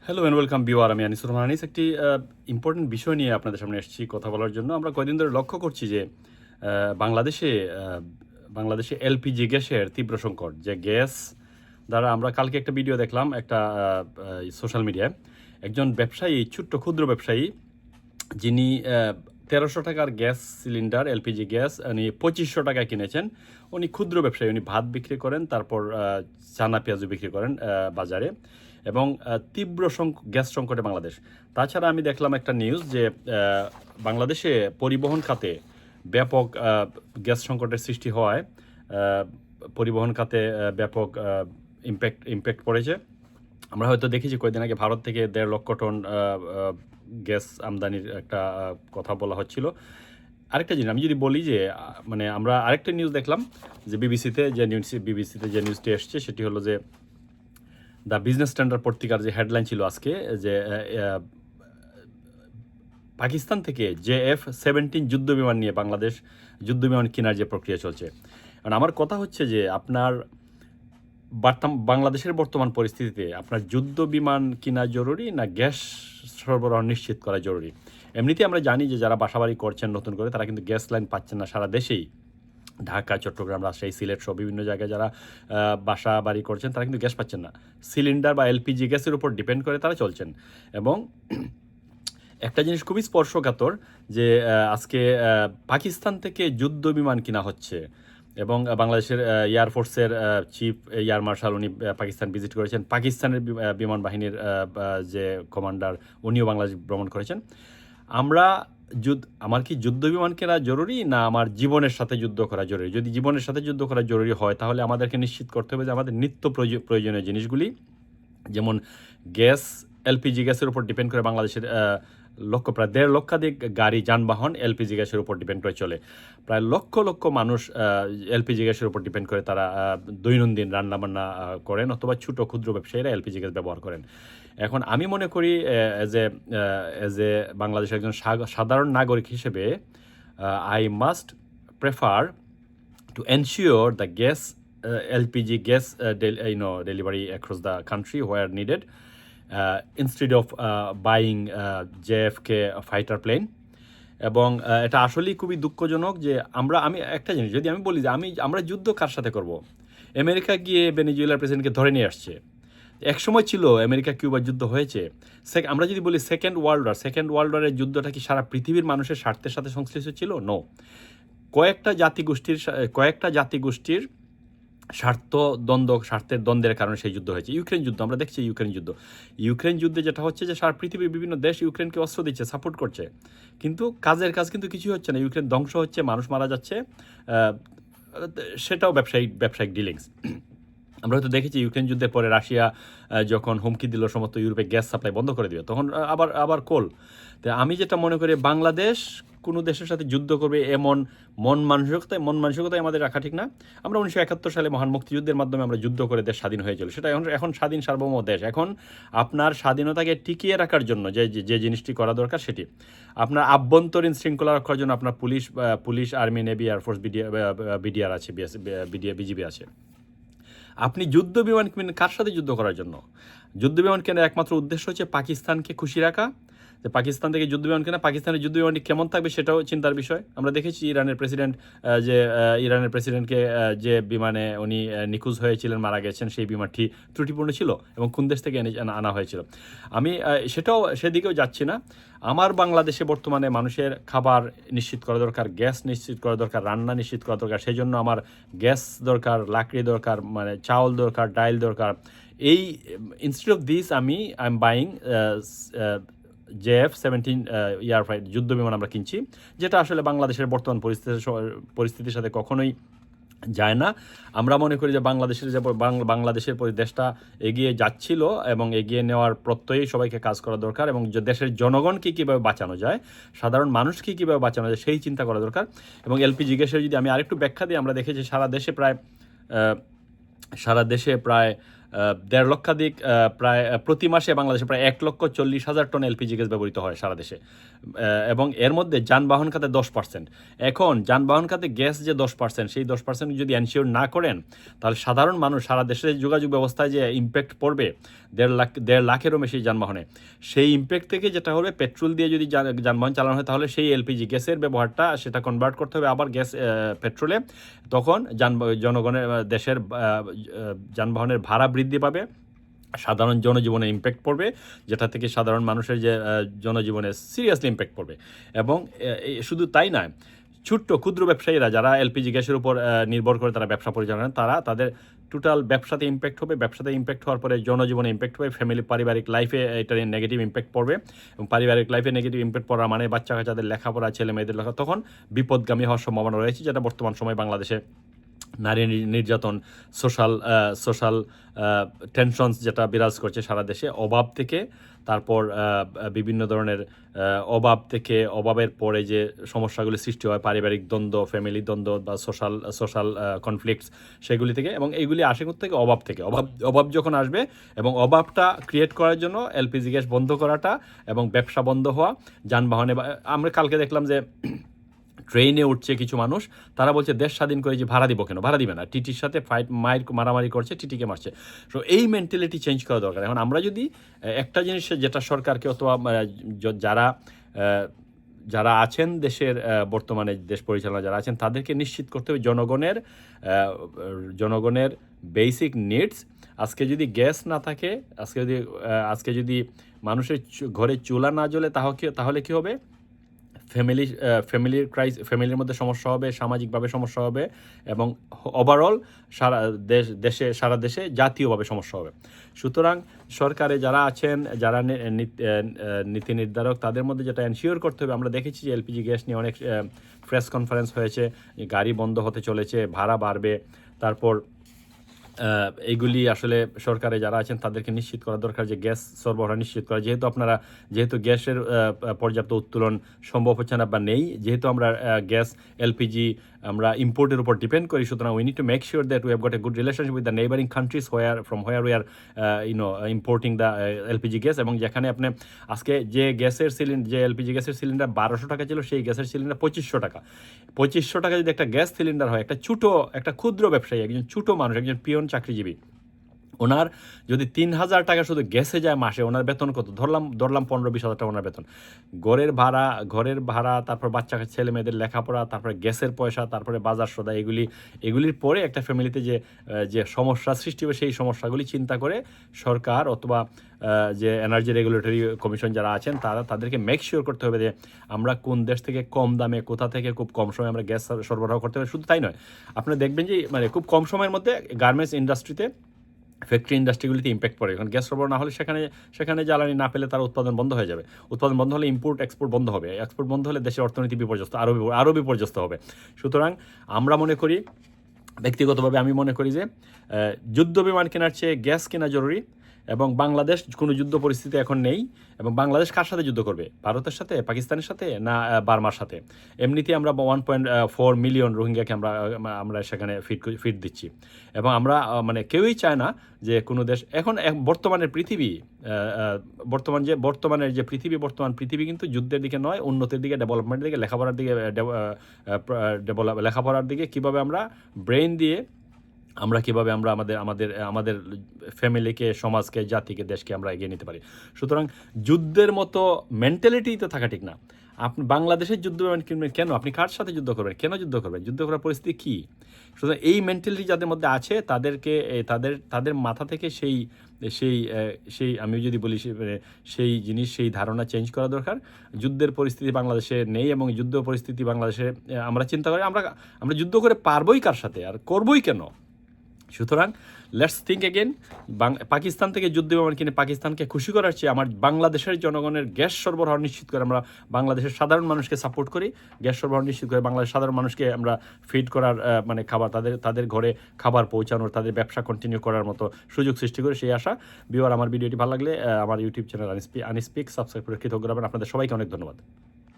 Hello and welcome viewer, আমি আনিসুর রহমান আনিস। একটি important বিষয় নিয়ে আপনাদের সামনে এসেছি কথা বলার জন্য। আমরা কয়েকদিন ধরে লক্ষ্য করছি যে বাংলাদেশে বাংলাদেশে এলপিজি গ্যাসের তীব্র সংকট। যে গ্যাস দ্বারা আমরা কালকে একটা ভিডিও দেখলাম একটা সোশ্যাল মিডিয়ায়, একজন ব্যবসায়ী, ছোট্ট ক্ষুদ্র ব্যবসায়ী, যিনি ১৩০০ টাকার গ্যাস সিলিন্ডার এলপিজি গ্যাস উনি ২৫০০ টাকায় কিনেছেন। উনি ক্ষুদ্র ব্যবসায়ী, উনি ভাত বিক্রি করেন, তারপর চানা পেঁয়াজও বিক্রি করেন বাজারে, এবং তীব্র গ্যাস সংকটে বাংলাদেশ। তাছাড়া আমি দেখলাম একটা নিউজ যে বাংলাদেশে পরিবহন খাতে ব্যাপক গ্যাস সংকটের সৃষ্টি হওয়ায় পরিবহন খাতে ব্যাপক ইম্প্যাক্ট পড়েছে। আমরা হয়তো দেখেছি কয়েকদিন আগে ভারত থেকে ১.৫ লক্ষ টন গ্যাস আমদানির একটা কথা বলা হচ্ছিল। আরেকটা জিনিস আমি যদি বলি যে মানে আমরা আরেকটা নিউজ দেখলাম যে বিবিসিতে যে নিউজটি এসছে সেটি হলো যে দ্য বিজনেস স্ট্যান্ডার্ড পত্রিকার যে হেডলাইন ছিল আজকে যে পাকিস্তান থেকে JF-17 যুদ্ধ বিমান নিয়ে বাংলাদেশ যুদ্ধ বিমান কেনার যে প্রক্রিয়া চলছে। কারণ আমার কথা হচ্ছে যে আপনার বাংলাদেশের বর্তমান পরিস্থিতিতে আপনার যুদ্ধ বিমান কিনা জরুরি না গ্যাস সরবরাহ নিশ্চিত করা জরুরি? এমনিতেই আমরা জানি যে যারা বাসাবাড়ি করছেন নতুন করে তারা কিন্তু গ্যাস লাইন পাচ্ছেন না সারা দেশেই। ঢাকা, চট্টগ্রাম, রাজশাহী, সিলেট সহ বিভিন্ন জায়গায় যারা বাসা বাড়ি করছেন তারা কিন্তু গ্যাস পাচ্ছেন না। সিলিন্ডার বা এলপিজি গ্যাসের উপর ডিপেন্ড করে তারা চলছেন। এবং একটা জিনিস খুবই স্পর্শকাতর যে আজকে পাকিস্তান থেকে যুদ্ধ বিমান কিনা হচ্ছে, এবং বাংলাদেশের এয়ারফোর্সের চিফ এয়ার মার্শাল উনি পাকিস্তান ভিজিট করেছেন। পাকিস্তানের বিমান বাহিনীর যে কমান্ডার উনিও বাংলাদেশ ভ্রমণ করেছেন। আমার কি যুদ্ধ বিমান কেনা জরুরি না আমার জীবনের সাথে যুদ্ধ করা জরুরি? যদি জীবনের সাথে যুদ্ধ করা জরুরি হয় তাহলে আমাদেরকে নিশ্চিত করতে হবে যে আমাদের নিত্য প্রয়োজনীয় জিনিসগুলি, যেমন গ্যাস, এলপিজি গ্যাসের উপর ডিপেন্ড করে বাংলাদেশের প্রায় ১.৫ লক্ষাধিক গাড়ি যানবাহন এলপিজি গ্যাসের উপর ডিপেন্ড করে চলে। প্রায় লক্ষ লক্ষ মানুষ এলপিজি গ্যাসের উপর ডিপেন্ড করে তারা দৈনন্দিন রান্নাবান্না করেন, অথবা ছোটো ক্ষুদ্র ব্যবসায়ীরা এলপিজি গ্যাস ব্যবহার করেন। এখন আমি মনে করি অ্যাজ এ বাংলাদেশের একজন সাধারণ নাগরিক হিসেবে I must prefer to ensure the LPG gas delivery across the country where needed, instead of buying JFK fighter plane. এবং এটা আসলেই খুবই দুঃখজনক যে আমি একটা জিনিস যদি আমি বলি যে আমরা যুদ্ধ কার সাথে করব? আমেরিকা গিয়ে ভেনেজুয়েলার প্রেসিডেন্টকে ধরে নিয়ে আসছে। একসময় ছিল আমেরিকা কিউবার যুদ্ধ হয়েছে। আমরা যদি বলি সেকেন্ড ওয়ার্ল্ড ওয়ারের যুদ্ধটা কি সারা পৃথিবীর মানুষের স্বার্থের সাথে সংশ্লিষ্ট ছিল? নো। কয়েকটা জাতিগোষ্ঠীর স্বার্থের দ্বন্দ্বের কারণে সেই যুদ্ধ হয়েছে। ইউক্রেন যুদ্ধ আমরা দেখছি। ইউক্রেন যুদ্ধে যেটা হচ্ছে যে সারা পৃথিবীর বিভিন্ন দেশ ইউক্রেনকে অস্ত্র দিচ্ছে, সাপোর্ট করছে, কিন্তু কাজ কিন্তু কিছুই হচ্ছে না। ইউক্রেন ধ্বংস হচ্ছে, মানুষ মারা যাচ্ছে। সেটাও ব্যবসায়িক ডিলিংস। আমরা হয়তো দেখেছি ইউক্রেন যুদ্ধের পরে রাশিয়া যখন হুমকি দিল সমস্ত ইউরোপে গ্যাস সাপ্লাই বন্ধ করে দিবে, তখন আবার কোল। তো আমি যেটা মনে করি বাংলাদেশ কোনো দেশের সাথে যুদ্ধ করবে এমন মন মানসিকতায় আমাদের রাখা ঠিক না। আমরা 1971 সালে মহান মুক্তিযুদ্ধের মাধ্যমে আমরা যুদ্ধ করে দেশ স্বাধীন হয়েছিল। সেটা এখন স্বাধীন সার্বভৌম দেশ। এখন আপনার স্বাধীনতাকে টিকিয়ে রাখার জন্য যে জিনিসটি করা দরকার সেটি আপনার আভ্যন্তরীণ শৃঙ্খলা রক্ষার জন্য আপনার police, army, navy, air force, BDR আছে, বিজিবি আছে। আপনি যুদ্ধ বিমান কিনেন কার সাথে যুদ্ধ করার জন্য? যুদ্ধ বিমান কেনার একমাত্র উদ্দেশ্য হচ্ছে পাকিস্তানকে খুশি রাখা। যে পাকিস্তান থেকে যুদ্ধ বিমান কেনা, পাকিস্তানের যুদ্ধ বিমানটি কেমন থাকবে সেটাও চিন্তার বিষয়। আমরা দেখেছি ইরানের প্রেসিডেন্টকে যে বিমানে উনি নিখোঁজ হয়েছিলেন, মারা গেছেন, সেই বিমানটি ত্রুটিপূর্ণ ছিল এবং কোন দেশ থেকে আনা হয়েছিল। আমি সেদিকেও যাচ্ছি না। আমার বাংলাদেশে বর্তমানে মানুষের খাবার নিশ্চিত করা দরকার, গ্যাস নিশ্চিত করা দরকার, রান্না নিশ্চিত করা দরকার। সেই জন্য আমার গ্যাস দরকার, লাকড়ি দরকার, মানে চাউল দরকার, ডাইল দরকার। Instead of this I am buying JF-17 যুদ্ধ বিমান আমরা কিনছি, যেটা আসলে বাংলাদেশের বর্তমান পরিস্থিতির সাথে কখনোই যায় না। আমরা মনে করি যে বাংলাদেশের দেশটা এগিয়ে যাচ্ছিল এবং এগিয়ে নেওয়ার প্রত্যয়েই সবাইকে কাজ করা দরকার, এবং যে দেশের জনগণকে কীভাবে বাঁচানো যায়, সাধারণ মানুষকে কীভাবে বাঁচানো যায় সেই চিন্তা করা দরকার। এবং এলপিজি গ্যাসের যদি আমি আরেকটু ব্যাখ্যা দিই, আমরা দেখেছি সারা দেশে প্রায় দেড় লক্ষাধিক প্রায় প্রতি মাসে বাংলাদেশে প্রায় 1,40,000 টন এলপিজি গ্যাস ব্যবহৃত হয় সারা দেশে, এবং এর মধ্যে যানবাহন খাতে 10%। এখন যানবাহন খাতে গ্যাস যে 10%, সেই 10% যদি এনশিওর না করেন, তাহলে সাধারণ মানুষ সারা দেশের যোগাযোগ ব্যবস্থায় যে ইম্প্যাক্ট পড়বে 1.5 লাখেরও বেশি যানবাহনে, সেই ইম্প্যাক্ট থেকে যেটা হবে, পেট্রোল দিয়ে যদি যানবাহন চালানো হয় তাহলে সেই এলপিজি গ্যাসের ব্যবহারটা সেটা কনভার্ট করতে হবে আবার গ্যাস পেট্রোলে। তখন জনগণের দেশের যানবাহনের ভাড়া বৃদ্ধি পাবে, সাধারণ জনজীবনে ইম্প্যাক্ট পড়বে, যেটা থেকে সাধারণ মানুষের যে জনজীবনে সিরিয়াসলি ইম্প্যাক্ট পড়বে। এবং শুধু তাই নয়, ছোট্ট ক্ষুদ্র ব্যবসায়ীরা যারা এলপিজি গ্যাসের উপর নির্ভর করে তারা ব্যবসা পরিচালনা করেন, তাদের টোটাল ব্যবসাতে ইম্প্যাক্ট হবে। ব্যবসাতে ইম্প্যাক্ট হওয়ার পরে জনজীবনে ইম্প্যাক্ট হবে, ফ্যামিলি পারিবারিক লাইফে এটার নেগেটিভ ইম্প্যাক্ট পড়বে। এবং পারিবারিক লাইফে নেগেটিভ ইম্প্যাক্ট পড়া মানে বাচ্চা কাচ্চাদের লেখাপড়া, ছেলে মেয়েদের লেখা, তখন বিপদগামী হওয়ার সম্ভাবনা রয়েছে, যেটা বর্তমান সময় বাংলাদেশে নারী নির্যাতন, সোশ্যাল টেনশনস যেটা বিরাজ করছে সারা দেশে, অভাব থেকে, তারপর বিভিন্ন ধরনের অভাবের পরে যে সমস্যাগুলি সৃষ্টি হয়, পারিবারিক দ্বন্দ্ব, ফ্যামিলি দ্বন্দ্ব বা সোশ্যাল কনফ্লিক্টস, সেগুলি থেকে, এবং এইগুলি আসে থেকে অভাব যখন আসবে, এবং অভাবটা ক্রিয়েট করার জন্য এলপিজি গ্যাস বন্ধ করাটা এবং ব্যবসা বন্ধ হওয়া, যানবাহনে, আমরা কালকে দেখলাম যে ট্রেনে উঠছে কিছু মানুষ, তারা বলছে দেশ স্বাধীন করে যে ভাড়া দিব কেন, ভাড়া দিবে না, টিটির সাথে মারামারি করছে, টিটিকে মারছে। সো এই মেন্টালিটি চেঞ্জ করা দরকার। এখন আমরা যদি একটা জিনিস, যেটা সরকারকে অথবা যারা আছেন দেশের বর্তমানে দেশ পরিচালনা যারা আছেন, তাদেরকে নিশ্চিত করতে হবে জনগণের বেসিক নিডস। আজকে যদি গ্যাস না থাকে, আজকে যদি মানুষের ঘরে চুলা না জ্বলে, তাহলে কি হবে? ফ্যামিলির মধ্যে সমস্যা হবে, সামাজিকভাবে সমস্যা হবে, এবং ওভারঅল সারা দেশে জাতীয়ভাবে সমস্যা হবে। সুতরাং সরকারে যারা আছেন, যারা নীতি নির্ধারক, তাদের মধ্যে যেটা এনশিওর করতে হবে, আমরা দেখেছি যে এলপিজি গ্যাস নিয়ে অনেক প্রেস কনফারেন্স হয়েছে, গাড়ি বন্ধ হতে চলেছে, ভাড়া বাড়বে, তারপর এইগুলি আসলে সরকারে যারা আছেন তাদেরকে নিশ্চিত করা দরকার যে গ্যাস সরবরাহ নিশ্চিত করা। যেহেতু গ্যাসের পর্যাপ্ত উত্তোলন সম্ভব হচ্ছে না বা নেই, যেহেতু আমরা গ্যাস এলপিজি আমরা ইম্পোর্টের উপর ডিপেন্ড করি, সুতরাং we need to make sure that we have got a good relationship with the neighbouring countries from where we are importing the LPG gas. এবং যেখানে আপনি আজকে যে এলপিজি গ্যাসের সিলিন্ডার 1200 টাকা ছিল, সেই গ্যাসের সিলিন্ডার 2500 টাকা। 2500 টাকা যদি একটা গ্যাস সিলিন্ডার হয়, একটা ক্ষুদ্র ব্যবসায়ী, একজন ছোটো মানুষ, একজন পিয়ন চাকরিজীবী, ওনার যদি 3,000 টাকা শুধু গ্যাসে যায় মাসে, ওনার বেতন কত? ধরলাম 15-20 হাজার টাকা ওনার বেতন। ঘরের ভাড়া, তারপর বাচ্চা ছেলে মেয়েদের লেখাপড়া, তারপরে গ্যাসের পয়সা, তারপরে বাজার সদা, এগুলির পরে একটা ফ্যামিলিতে যে সমস্যা সৃষ্টি হবে, সেই সমস্যাগুলি চিন্তা করে সরকার অথবা যে এনার্জি রেগুলেটরি কমিশন যারা আছেন, তাদেরকে মেক শিওর করতে হবে যে আমরা কোন দেশ থেকে কম দামে, কোথা থেকে খুব কম সময়ে আমরা গ্যাস সরবরাহ করতে হবে। শুধু তাই নয়, আপনারা দেখবেন যে খুব কম সময়ের মধ্যে গার্মেন্টস ইন্ডাস্ট্রিতে, ফ্যাক্টরি ইন্ডাস্ট্রিগুলিতে ইম্প্যাক্ট পড়ে। কারণ গ্যাস সরবরাহ না হলে সেখানে জ্বালানি না পেলে তার উৎপাদন বন্ধ হয়ে যাবে। উৎপাদন বন্ধ হলে এক্সপোর্ট বন্ধ হবে। এক্সপোর্ট বন্ধ হলে দেশের অর্থনীতি বিপর্যস্ত, আরও বিপর্যস্ত হবে। সুতরাং ব্যক্তিগতভাবে আমি মনে করি যে যুদ্ধ বিমান কেনার চেয়ে গ্যাস কেনা জরুরি। এবং বাংলাদেশ কোনো যুদ্ধ পরিস্থিতি এখন নেই। এবং বাংলাদেশ কার সাথে যুদ্ধ করবে? ভারতের সাথে, পাকিস্তানের সাথে, না বার্মার সাথে? এমনিতেই আমরা 1.4 মিলিয়ন রোহিঙ্গাকে আমরা সেখানে ফিট দিচ্ছি। এবং আমরা কেউই চায় না যে কোনো দেশ এখন বর্তমান পৃথিবী কিন্তু যুদ্ধের দিকে নয়, উন্নতির দিকে, ডেভেলপমেন্টের দিকে, লেখাপড়ার দিকে কীভাবে আমরা ব্রেইন দিয়ে কীভাবে আমরা আমাদের ফ্যামিলিকে, সমাজকে, জাতিকে, দেশকে আমরা এগিয়ে নিতে পারি। সুতরাং যুদ্ধের মতো মেন্টালিটি তো থাকা ঠিক না। আপনি বাংলাদেশের যুদ্ধ কিনবেন কেন? আপনি কার সাথে যুদ্ধ করবেন? কেন যুদ্ধ করবেন? যুদ্ধ করার পরিস্থিতি কী? সুতরাং এই মেন্টালিটি যাদের মধ্যে আছে, তাদের মাথা থেকে সেই আমি যদি বলি সেই জিনিস, সেই ধারণা চেঞ্জ করা দরকার। যুদ্ধের পরিস্থিতি বাংলাদেশে নেই, এবং যুদ্ধ পরিস্থিতি বাংলাদেশে আমরা চিন্তা করি আমরা যুদ্ধ করে পারবই কার সাথে, আর করবই কেন? সুতরাং লেটস থিঙ্ক এগেন। পাকিস্তান থেকে যুদ্ধ বিমান কিনে পাকিস্তানকে খুশি করার চেয়ে আমার বাংলাদেশের জনগণের গ্যাস সরবরাহ নিশ্চিত করে, আমরা বাংলাদেশের সাধারণ মানুষকে সাপোর্ট করি, গ্যাস সরবরাহ নিশ্চিত করে বাংলাদেশের সাধারণ মানুষকে আমরা ফিড করার খাবার, তাদের ঘরে খাবার পৌঁছানোর, তাদের ব্যবসা কন্টিনিউ করার মতো সুযোগ সৃষ্টি করে, সেই আশা। আমার ভিডিওটি ভালো লাগলে আমার ইউটিউব চ্যানেল আনিস্পিক সাবস্ক্রাইব করে কৃতজ্ঞ হবেন। আপনাদের সবাইকে অনেক ধন্যবাদ।